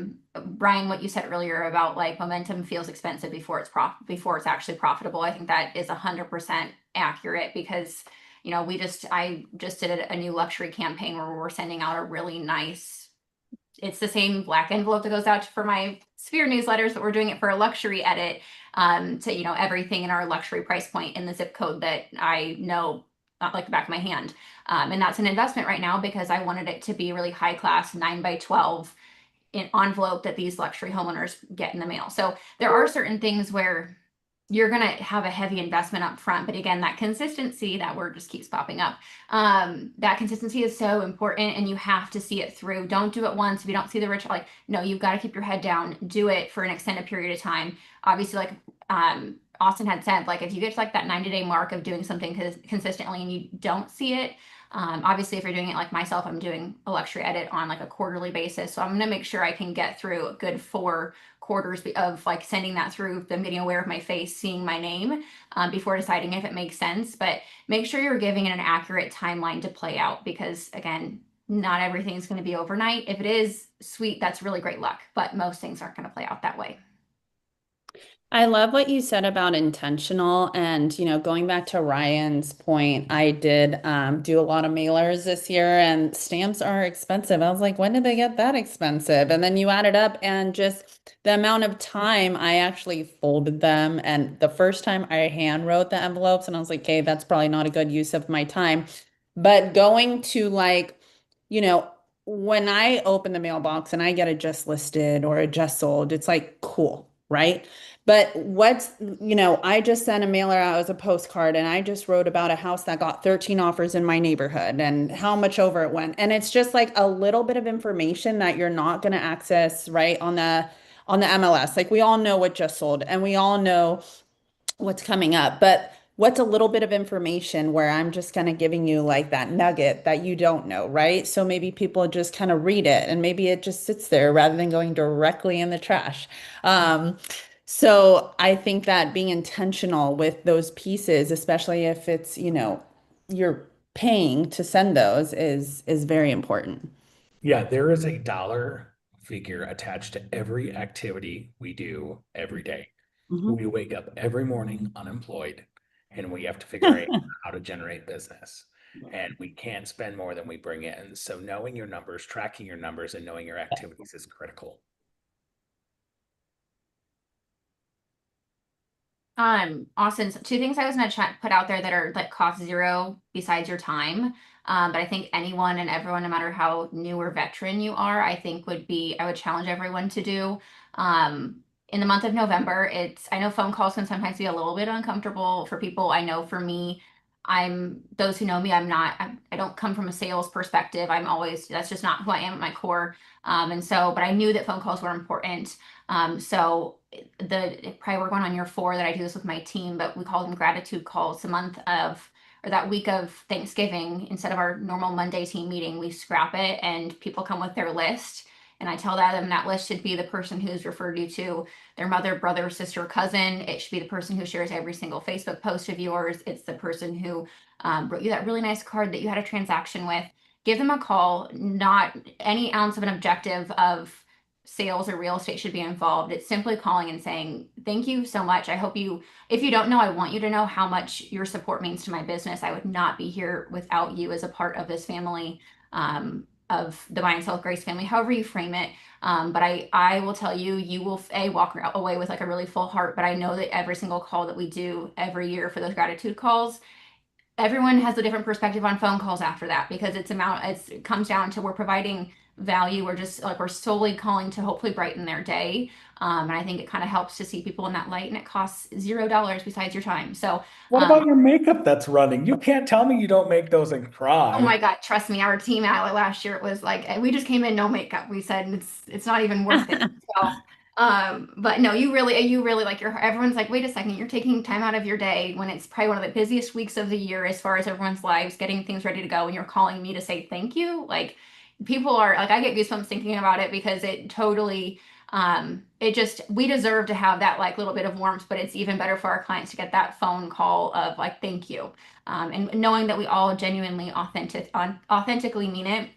Brian, what you said earlier about like momentum feels expensive before it's actually profitable. I think that is 100% accurate, because, I just did a new luxury campaign where we're sending out a really nice, it's the same black envelope that goes out for my Sphere newsletters, but we're doing it for a luxury edit, to, everything in our luxury price point in the zip code that I know not like the back of my hand. And that's an investment right now, because I wanted it to be really high class 9x12 in envelope that these luxury homeowners get in the mail. So there are certain things where you're going to have a heavy investment up front. But again, that consistency, that word just keeps popping up. That consistency is so important, and you have to see it through. Don't do it once. If you don't see the like, no, you've got to keep your head down, do it for an extended period of time. Obviously, like, Austin had said, like if you get to like that 90-day mark of doing something consistently and you don't see it, obviously if you're doing it like myself, I'm doing a luxury edit on like a quarterly basis. So I'm going to make sure I can get through a good 4 quarters of like sending that through, them getting aware of my face, seeing my name, before deciding if it makes sense. But make sure you're giving it an accurate timeline to play out, because again, not everything is going to be overnight. If it is, sweet, that's really great luck, but most things aren't going to play out that way. I love what you said about intentional, and going back to Ryan's point, I did do a lot of mailers this year, and stamps are expensive. I was like, when did they get that expensive? And then you add it up, and just the amount of time I actually folded them, and the first time I hand wrote the envelopes, and I was like, okay, that's probably not a good use of my time. But going to like, when I open the mailbox and I get a just listed or a just sold, it's like cool, right? But I just sent a mailer out as a postcard, and I just wrote about a house that got 13 offers in my neighborhood and how much over it went. And it's just like a little bit of information that you're not going to access right on the MLS. Like we all know what just sold, and we all know what's coming up, but what's a little bit of information where I'm just kind of giving you like that nugget that you don't know, right? So maybe people just kind of read it, and maybe it just sits there rather than going directly in the trash. So I think that being intentional with those pieces, especially if it's, you're paying to send those is very important. Yeah, there is a dollar figure attached to every activity we do every day. Mhm. We wake up every morning unemployed and we have to figure out how to generate business. And we can't spend more than we bring in. So knowing your numbers, tracking your numbers, and knowing your activities is critical. Austin, so two things I was gonna put out there that are like cost zero besides your time. But I think anyone and everyone, no matter how new or veteran you are, I think I would challenge everyone to do. In the month of November, I know phone calls can sometimes be a little bit uncomfortable for people. I know for me, those who know me, I don't come from a sales perspective. That's just not who I am at my core. But I knew that phone calls were important. Probably we're going on year 4 that I do this with my team, but we call them gratitude calls. Or that week of Thanksgiving, instead of our normal Monday team meeting, we scrap it and people come with their list. And I tell them that list should be the person who's referred you to their mother, brother, sister, cousin. It should be the person who shares every single Facebook post of yours. It's the person who wrote you that really nice card that you had a transaction with. Give them a call, not any ounce of an objective of sales or real estate should be involved. It's simply calling and saying, thank you so much. If you don't know, I want you to know how much your support means to my business. I would not be here without you as a part of this family, of the Buy and Sell with Grace family, however you frame it. But I will tell you, you will walk away with like a really full heart. But I know that every single call that we do every year for those gratitude calls, everyone has a different perspective on phone calls after that, because it comes down to we're providing value. We're solely calling to hopefully brighten their day. And I think it kind of helps to see people in that light, and it costs $0 besides your time. So What about your makeup that's running? You can't tell me you don't make those and cry. oh my God, trust me, our team out last year, it was like, we just came in no makeup. We said it's not even worth it. So, but no, you really like everyone's like, wait a second, you're taking time out of your day when it's probably one of the busiest weeks of the year as far as everyone's lives, getting things ready to go, and you're calling me to say thank you. Like, people are like, I get goosebumps thinking about it, because it totally, we deserve to have that like little bit of warmth, but it's even better for our clients to get that phone call of like, thank you. And knowing that we all genuinely authentically mean it.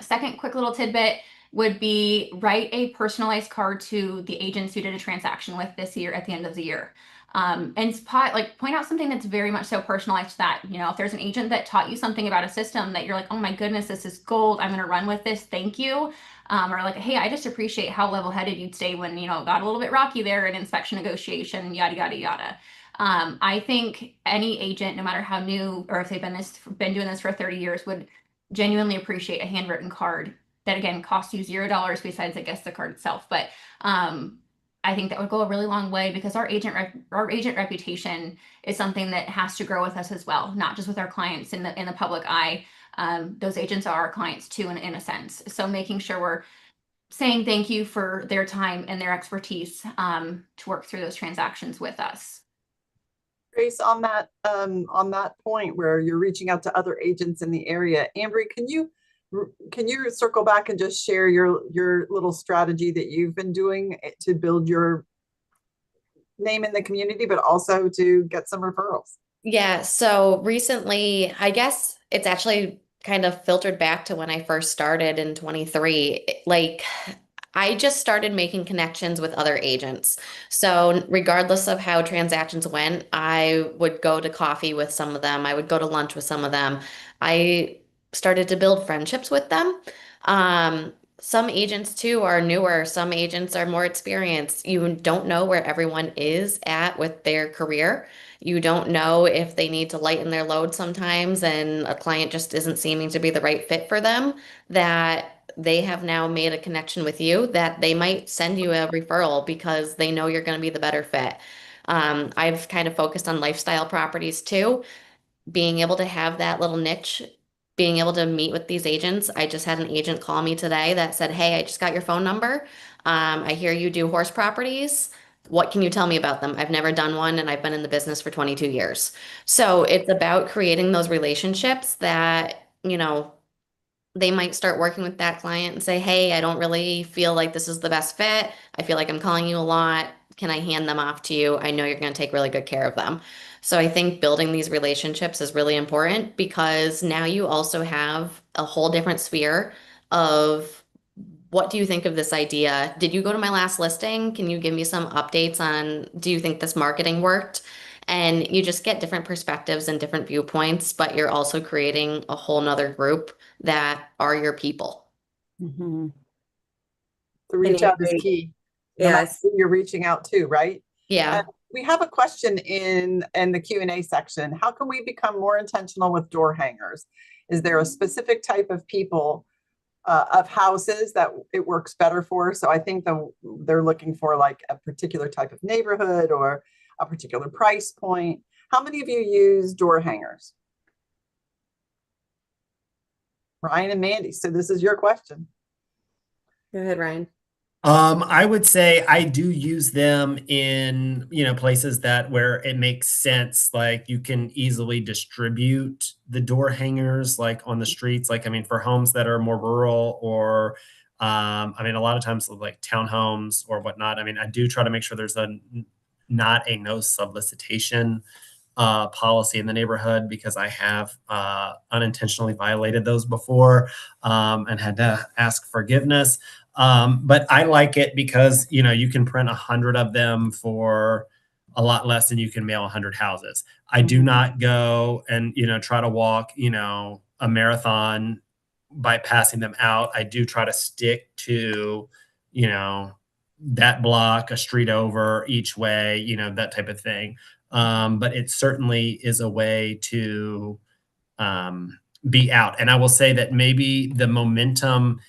Second quick little tidbit would be write a personalized card to the agents you did a transaction with this year at the end of the year. And point out something that's very much so personalized, that, if there's an agent that taught you something about a system that you're like, oh my goodness, this is gold, I'm going to run with this, thank you. Or like, hey, I just appreciate how level-headed you'd stay when, got a little bit rocky there in inspection negotiation, yada, yada, yada. I think any agent, no matter how new, or if they've been doing this for 30 years, would genuinely appreciate a handwritten card that, again, costs you $0 besides, I guess, the card itself. But I think that would go a really long way, because our agent reputation is something that has to grow with us as well, not just with our clients in the public eye. Those agents are our clients too, in a sense. So making sure we're saying thank you for their time and their expertise to work through those transactions with us. Grace, on that point where you're reaching out to other agents in the area, Ambry, can you circle back and just share your little strategy that you've been doing to build your name in the community, but also to get some referrals? Yeah, so recently, I guess it's actually kind of filtered back to when I first started in 23. Like, I just started making connections with other agents. So regardless of how transactions went, I would go to coffee with some of them. I would go to lunch with some of them. I started to build friendships with them. Some agents too are newer. Some agents are more experienced. You don't know where everyone is at with their career. You don't know if they need to lighten their load sometimes and a client just isn't seeming to be the right fit for them, that they have now made a connection with you, that they might send you a referral because they know you're going to be the better fit. I've kind of focused on lifestyle properties too, being able to have that little niche, being able to meet with these agents. I just had an agent call me today that said, hey, I just got your phone number. I hear you do horse properties. What can you tell me about them? I've never done one, and I've been in the business for 22 years. So it's about creating those relationships that, they might start working with that client and say, hey, I don't really feel like this is the best fit. I feel like I'm calling you a lot. Can I hand them off to you? I know you're going to take really good care of them. So I think building these relationships is really important because now you also have a whole different sphere of what do you think of this idea? Did you go to my last listing? Can you give me some updates on do you think this marketing worked? And you just get different perspectives and different viewpoints, but you're also creating a whole nother group that are your people. Mm-hmm. The reach Any out is great- key. No matter Yes. who you're reaching out to, right? Yeah. We have a question in the Q&A section. How can we become more intentional with door hangers? Is there a specific type of people of houses that it works better for? So I think they're looking for like a particular type of neighborhood or a particular price point. How many of you use door hangers? Ryan and Mandy. So this is your question. Go ahead, Ryan. I would say I do use them in, places that where it makes sense. Like you can easily distribute the door hangers like on the streets. Like, I mean, for homes that are more rural or, a lot of times like townhomes or whatnot. I mean, I do try to make sure there's not a no solicitation policy in the neighborhood because I have unintentionally violated those before and had to ask forgiveness. But I like it because, you can print 100 of them for a lot less than you can mail 100 houses. I do not go and, try to walk, a marathon by passing them out. I do try to stick to, that block, a street over each way, that type of thing. But it certainly is a way to be out. And I will say that maybe the momentum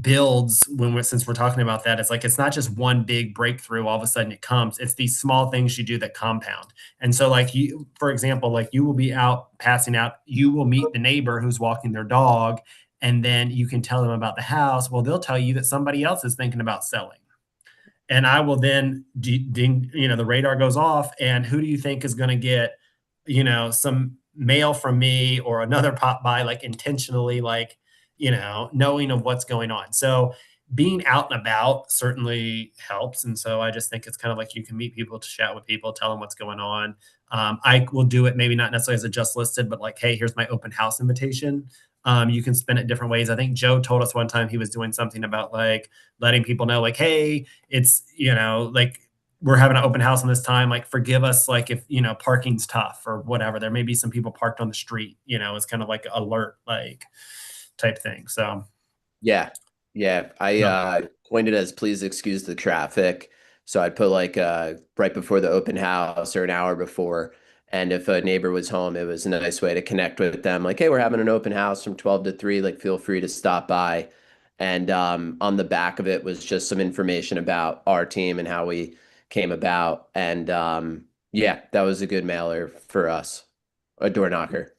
builds since we're talking about that. It's like it's not just one big breakthrough, all of a sudden it comes. It's these small things you do that compound. And so like you, for example, like you will be out passing out, you will meet the neighbor who's walking their dog, and then you can tell them about the house. Well, they'll tell you that somebody else is thinking about selling. And I will then ding, the radar goes off, and who do you think is going to get, some mail from me or another pop by, like intentionally, like, knowing of what's going on. So being out and about certainly helps. And so I just think it's kind of like you can meet people, to chat with people, tell them what's going on. I will do it maybe not necessarily as a just listed, but like, hey, here's my open house invitation. You can spin it different ways. I think Joe told us one time he was doing something about like letting people know like, hey, it's, like we're having an open house on this time, like forgive us, like if, parking's tough or whatever. There may be some people parked on the street, it's kind of like alert, like type thing. So Yeah. I coined it as please excuse the traffic. So I'd put like right before the open house or an hour before. And if a neighbor was home, it was a nice way to connect with them. Like, hey, we're having an open house from 12 to 3. Like, feel free to stop by. And on the back of it was just some information about our team and how we came about. And yeah, that was a good mailer for us, a door knocker.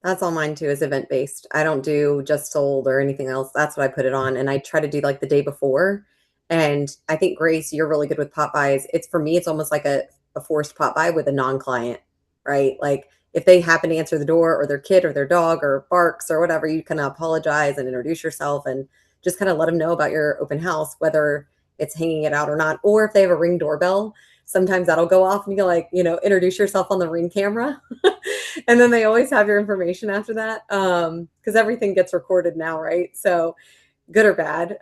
That's all mine too, is event based. I don't do just sold or anything else. That's what I put it on. And I try to do like the day before. And I think, Grace, you're really good with pop buys. It's for me, it's almost like a forced pop by with a non-client, right? Like if they happen to answer the door or their kid or their dog or barks or whatever, you kind of apologize and introduce yourself and just kind of let them know about your open house, whether it's hanging it out or not. Or if they have a Ring doorbell, sometimes that'll go off and you like, introduce yourself on the Ring camera. And then they always have your information after that. Because everything gets recorded now, right? So good or bad.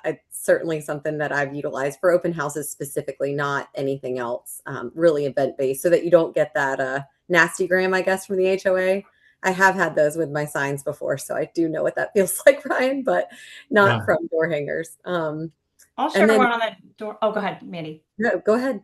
It's certainly something that I've utilized for open houses specifically, not anything else, really event based, so that you don't get that nasty gram, I guess, from the HOA. I have had those with my signs before, so I do know what that feels like, Ryan, but not from door hangers. I'll share one on the door. Oh, go ahead, Mandy. No, go ahead.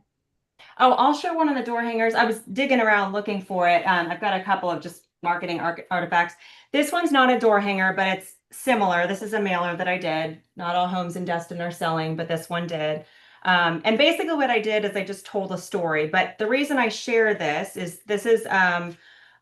Oh, I'll show one of the door hangers. I was digging around looking for it. I've got a couple of just marketing artifacts. This one's not a door hanger, but it's similar. This is a mailer that I did. Not all homes in Destin are selling, but this one did. And basically what I did is I just told a story. But the reason I share this is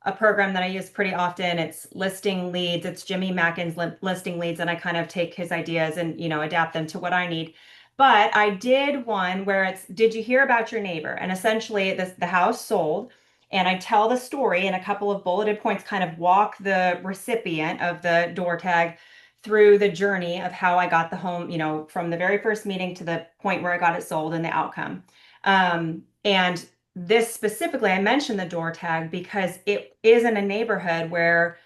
a program that I use pretty often. It's listing leads. It's Jimmy Mackin's listing leads, and I kind of take his ideas and adapt them to what I need. But I did one where it's, did you hear about your neighbor? And essentially the house sold, and I tell the story in a couple of bulleted points, kind of walk the recipient of the door tag through the journey of how I got the home, from the very first meeting to the point where I got it sold and the outcome. And this specifically, I mentioned the door tag because it is in a neighborhood where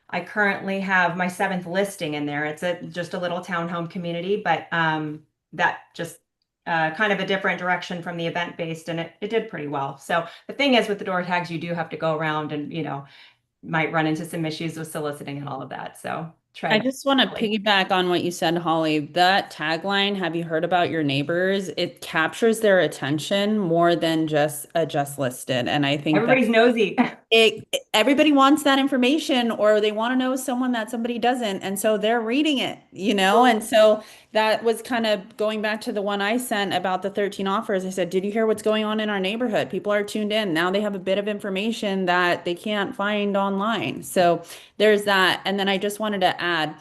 I currently have my 7th listing in there. It's just a little townhome community, but that just kind of a different direction from the event based, and it did pretty well. So the thing is with the door tags, you do have to go around and, you know, might run into some issues with soliciting and all of that. So I just want to piggyback on what you said, Holly. That tagline, have you heard about your neighbors? It captures their attention more than just a just listed. And I think everybody's nosy. Everybody wants that information, or they want to know someone that somebody doesn't. And so they're reading it, you know? And so that was kind of going back to the one I sent about the 13 offers. I said, did you hear what's going on in our neighborhood? People are tuned in. Now they have a bit of information that they can't find online. So there's that. And then I just wanted to add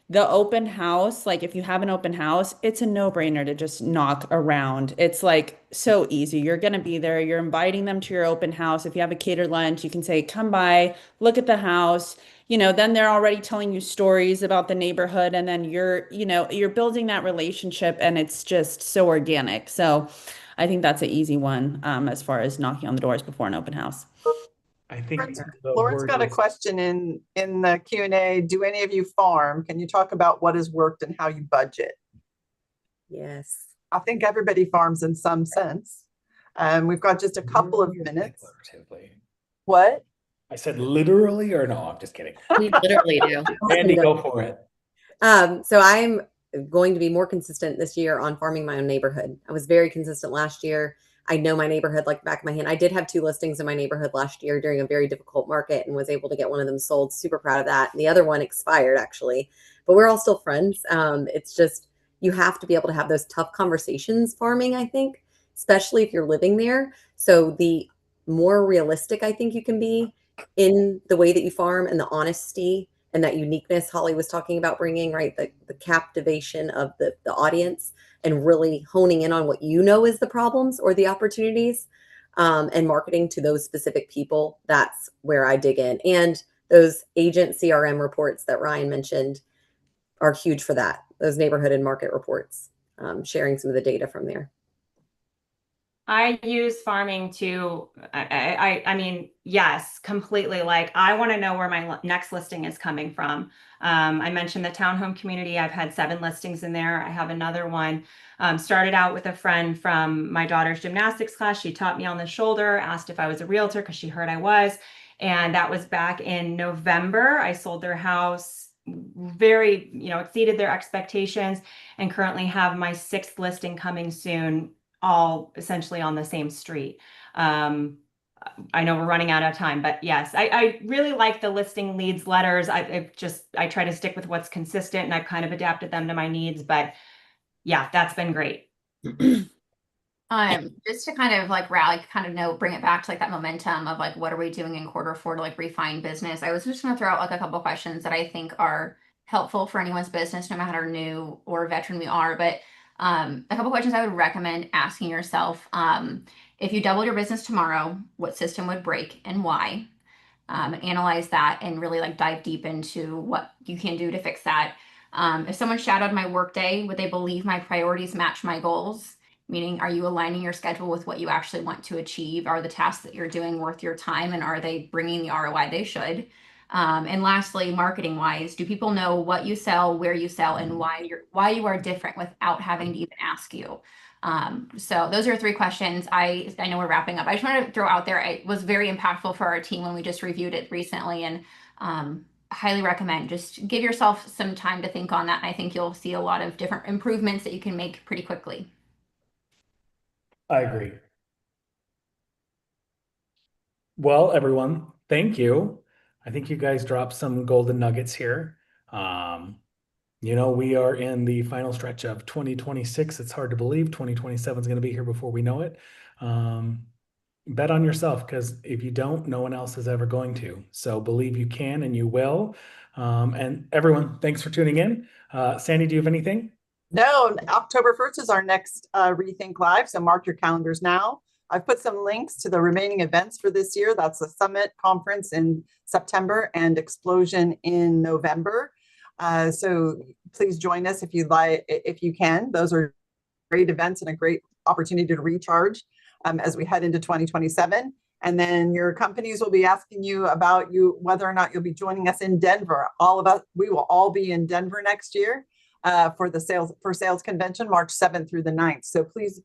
the open house. Like if you have an open house, it's a no-brainer to just knock around. It's like so easy. You're going to be there. You're inviting them to your open house. If you have a catered lunch, you can say, come by, look at the house. You know, then they're already telling you stories about the neighborhood. And then you're building that relationship, and it's just so organic. So I think that's an easy one as far as knocking on the doors before an open house. I think Lauren's got a question in the Q&A. Do any of you farm? Can you talk about what has worked and how you budget? Yes. I think everybody farms in some sense. We've got just a couple of minutes. What? I said literally, or no, I'm just kidding. We literally do. Andy, go for it. So I'm going to be more consistent this year on farming my own neighborhood. I was very consistent last year. I know my neighborhood like the back of my hand. I did have 2 listings in my neighborhood last year during a very difficult market and was able to get one of them sold. Super proud of that. And the other one expired actually, but we're all still friends. It's just, you have to be able to have those tough conversations farming, I think, especially if you're living there. So the more realistic I think you can be in the way that you farm and the honesty and that uniqueness Holly was talking about bringing, right? The captivation of the audience and really honing in on what you know is the problems or the opportunities, and marketing to those specific people. That's where I dig in. And those agent CRM reports that Ryan mentioned are huge for that. Those neighborhood and market reports, sharing some of the data from there. I use farming to, I mean, yes, completely. Like I want to know where my next listing is coming from. I mentioned the townhome community. I've had 7 listings in there. I have another one. Started out with a friend from my daughter's gymnastics class. She tapped me on the shoulder, asked if I was a realtor because she heard I was. And that was back in November. I sold their house, very, exceeded their expectations, and currently have my 6th listing coming soon, all essentially on the same street. I know we're running out of time, but yes, I really like the listing leads letters. I try to stick with what's consistent, and I've kind of adapted them to my needs, but yeah, that's been great. Just to kind of like rally, bring it back to like that momentum of like, what are we doing in Q4 to like refine business? I was just going to throw out like a couple of questions that I think are helpful for anyone's business, no matter new or veteran we are, but a couple questions I would recommend asking yourself. If you doubled your business tomorrow, what system would break and why? Analyze that and really like dive deep into what you can do to fix that. If someone shadowed my workday, would they believe my priorities match my goals? Meaning, are you aligning your schedule with what you actually want to achieve? Are the tasks that you're doing worth your time, and are they bringing the ROI they should? And lastly, marketing wise, do people know what you sell, where you sell, and why you are different without having to even ask you? So those are 3 questions. I know we're wrapping up. I just wanted to throw out there, it was very impactful for our team when we just reviewed it recently, and highly recommend just give yourself some time to think on that. And I think you'll see a lot of different improvements that you can make pretty quickly. I agree. Well, everyone, thank you. I think you guys dropped some golden nuggets here. We are in the final stretch of 2026. It's hard to believe 2027 is going to be here before we know it. Bet on yourself, because if you don't, no one else is ever going to. So believe you can and you will. And everyone, thanks for tuning in. Sandy, do you have anything? No, October 1st is our next Rethink Live, so mark your calendars now. I've put some links to the remaining events for this year. That's the Summit Conference in September and Explosion in November. So please join us if you can. Those are great events and a great opportunity to recharge. as we head into 2027. And then your companies will be asking you about whether or not you'll be joining us in Denver. All of us, we will all be in Denver next year for the sales convention, March 7th through the 9th. So please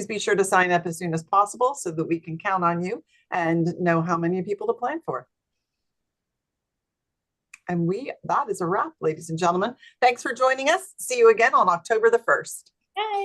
be sure to sign up as soon as possible so that we can count on you and know how many people to plan for. And that is a wrap, ladies and gentlemen. Thanks for joining us. See you again on October the 1st. Bye.